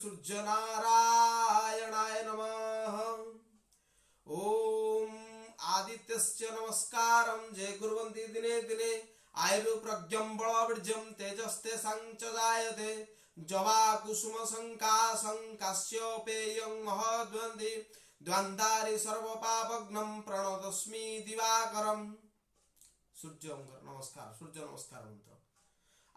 सूर्यनारायणाय नमः। ओम आदित्यस्य नमस्कारं जे कुर्वन्ति दिने दिने आयुर्प्रज्ञं बलवीर्यं तेजस्तेषां च जायते। जवा कुसुम संकाशं काश्यपेयं महद्वन्ति द्वन्द्वारि सर्वपापघ्नं प्रणतोऽस्मि दिवाकरम्। सूर्यंकर नमस्कार, सूर्य नमस्कार मंत्र।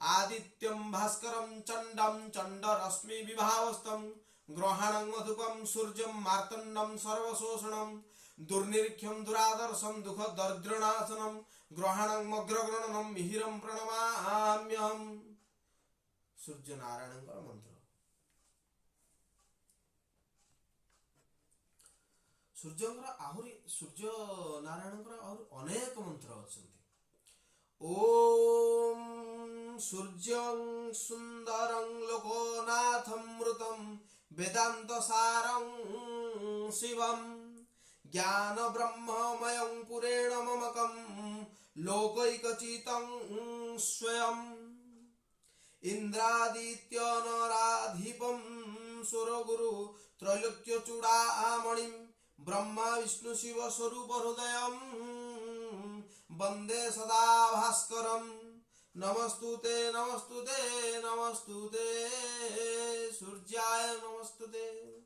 आदित्यं भास्करं चंडं चंडरश्मि विभावस्तं ग्रहाणं मधुपं सूर्यं मार्तण्डं सर्वशोषणं दुर्निरीक्षं दुरादर्शं दुःखदरिद्रनाशनं ग्रहाणं मग्रगणनं मिहिरं प्रणमाम्यहम्। सूर्य नारायणଙ୍କର मंत्र। सूर्य नारायणଙ୍କର ଆହୁରି ଅନେକ मंत्र ଅଛନ୍ତି। ओम सूर्यं सुंदरं लोकनाथमृतं वेदान्तसारं शिवं ज्ञान ब्रह्ममयं पुरेण ममकं लोकैकचितं स्वयं इंद्रादित्य नराधिपं सुरगुरु त्रैलोक्यचूडामणिं ब्रह्मा विष्णु शिव स्वरूप हृदयं वंदे सदा भास्करम। नमस्तुते नमस्तुते नमस्तुते सूर्याय नमस्तुते।